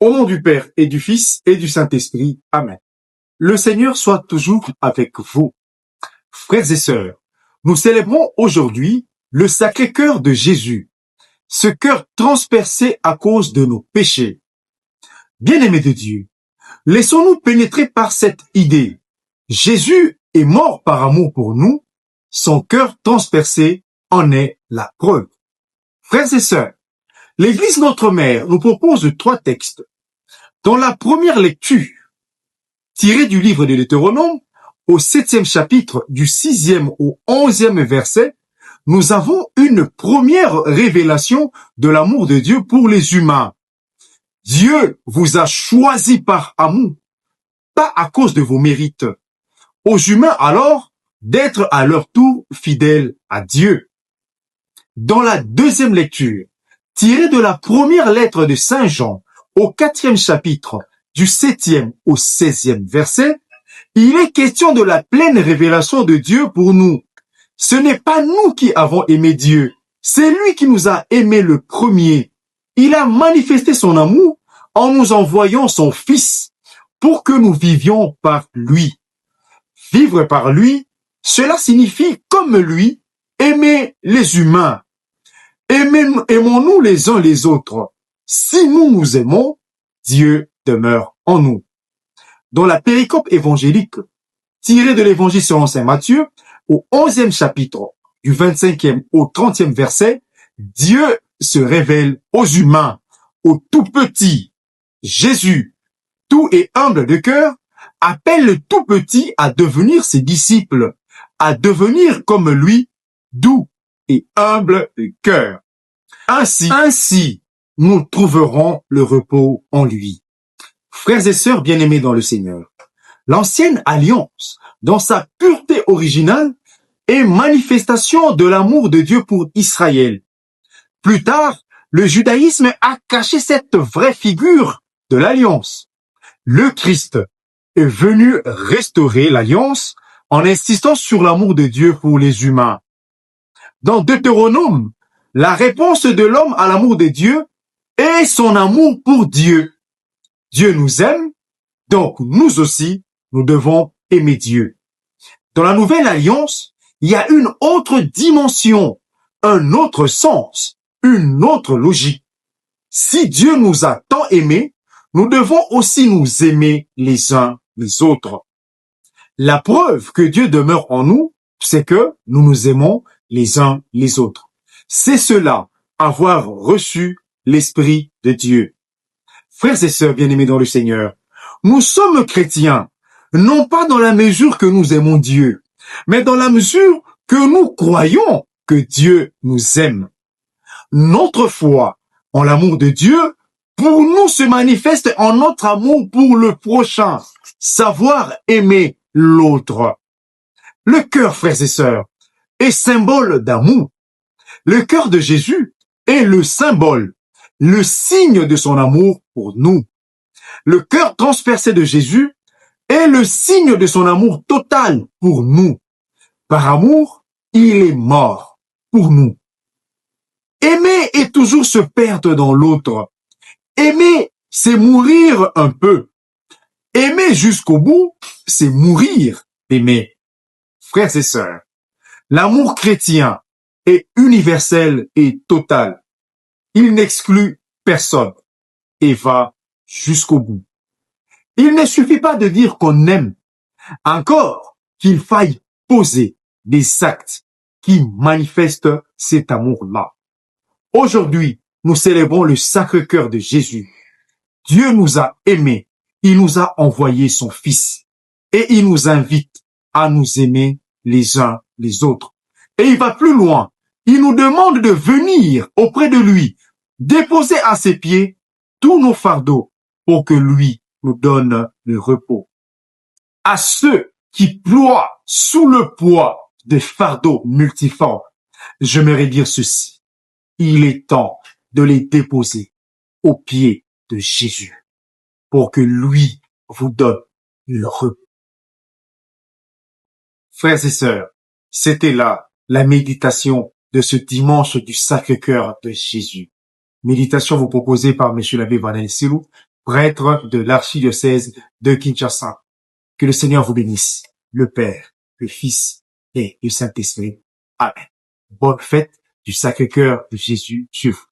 Au nom du Père et du Fils et du Saint-Esprit. Amen. Le Seigneur soit toujours avec vous. Frères et sœurs, nous célébrons aujourd'hui le Sacré-Cœur de Jésus, ce cœur transpercé à cause de nos péchés. Bien-aimés de Dieu, laissons-nous pénétrer par cette idée. Jésus est mort par amour pour nous, son cœur transpercé en est la preuve. Frères et sœurs, l'Église Notre Mère nous propose 3 textes. Dans la première lecture, tirée du livre de Deutéronome, au 7e chapitre, du 6e au 11e verset, nous avons une première révélation de l'amour de Dieu pour les humains. Dieu vous a choisi par amour, pas à cause de vos mérites. Aux humains alors d'être à leur tour fidèles à Dieu. Dans la deuxième lecture, tirée de la première lettre de Saint Jean, au 4e chapitre, du 7e au 16e verset, il est question de la pleine révélation de Dieu pour nous. Ce n'est pas nous qui avons aimé Dieu, c'est lui qui nous a aimés le premier. Il a manifesté son amour en nous envoyant son Fils pour que nous vivions par lui. Vivre par lui, cela signifie comme lui, aimer les humains. Aimons-nous les uns les autres. Si nous nous aimons, Dieu demeure en nous. Dans la péricope évangélique, tirée de l'évangile selon saint Matthieu, au 11e chapitre, du 25e au 30e verset, Dieu se révèle aux humains, aux tout petits. Jésus, tout et humble de cœur, appelle le tout petit à devenir ses disciples, à devenir comme lui, doux et humble de cœur. Ainsi, nous trouverons le repos en lui. Frères et sœurs bien-aimés dans le Seigneur, l'ancienne alliance, dans sa pureté originale, est manifestation de l'amour de Dieu pour Israël. Plus tard, le judaïsme a caché cette vraie figure de l'alliance. Le Christ est venu restaurer l'alliance en insistant sur l'amour de Dieu pour les humains. Dans Deutéronome, la réponse de l'homme à l'amour de Dieu est son amour pour Dieu. Dieu nous aime, donc nous aussi, nous devons aimer Dieu. Dans la nouvelle alliance, il y a une autre dimension, un autre sens, une autre logique. Si Dieu nous a tant aimés, nous devons aussi nous aimer les uns les autres. La preuve que Dieu demeure en nous, c'est que nous nous aimons les uns les autres. C'est cela, avoir reçu l'Esprit de Dieu. Frères et sœurs bien-aimés dans le Seigneur, nous sommes chrétiens, non pas dans la mesure que nous aimons Dieu, mais dans la mesure que nous croyons que Dieu nous aime. Notre foi en l'amour de Dieu, pour nous, se manifeste en notre amour pour le prochain, savoir aimer l'autre. Le cœur, frères et sœurs, est symbole d'amour. Le cœur de Jésus est le symbole, le signe de son amour pour nous. Le cœur transpercé de Jésus est le signe de son amour total pour nous. Par amour, il est mort pour nous. Aimer est toujours se perdre dans l'autre. Aimer, c'est mourir un peu. Aimer jusqu'au bout, c'est mourir d'aimer. Frères et sœurs, l'amour chrétien est universel et total. Il n'exclut personne et va jusqu'au bout. Il ne suffit pas de dire qu'on aime, encore qu'il faille poser des actes qui manifestent cet amour-là. Aujourd'hui, nous célébrons le Sacré-Cœur de Jésus. Dieu nous a aimés, il nous a envoyé son Fils et il nous invite à nous aimer les uns les autres. Et il va plus loin, il nous demande de venir auprès de lui, déposer à ses pieds tous nos fardeaux pour que lui nous donne le repos. À ceux qui ploient sous le poids des fardeaux multiformes, j'aimerais dire ceci. Il est temps de les déposer aux pieds de Jésus pour que lui vous donne le repos. Frères et sœurs, c'était là la méditation de ce dimanche du Sacré-Cœur de Jésus. Méditation vous proposée par M. l'abbé Vanel Silou, prêtre de l'archidiocèse de Kinshasa. Que le Seigneur vous bénisse, le Père, le Fils et le Saint-Esprit. Amen. Bonne fête du Sacré-Cœur de Jésus sur vous.